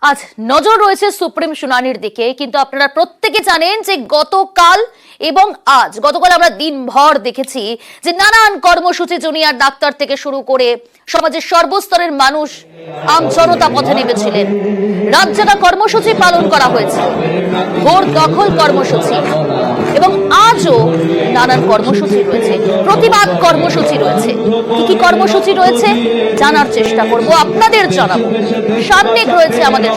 আজ নজর রয়েছে সুপ্রিম শুনানির দিকে, কিন্তু আপনারা প্রত্যেকে জানেন যে গতকাল এবং আজ গতকাল আমরা দিনভর দেখেছি যে নানান কর্মসূচি জুনিয়র ডাক্তার থেকে শুরু করে সমাজের সর্বস্তরের মানুষ আম জনতা পথে নেমেছিলেন। রাজ্যটা কর্মসূচি পালন করা হয়েছে, ভোর দখল কর্মসূচি, এবং আজও নানান কর্মসূচি রয়েছে, প্রতিবাদ কর্মসূচি রয়েছে। কি কি কর্মসূচি রয়েছে জানার চেষ্টা করব, আপনাদের জানাবো। সামনে রয়েছে আমাদের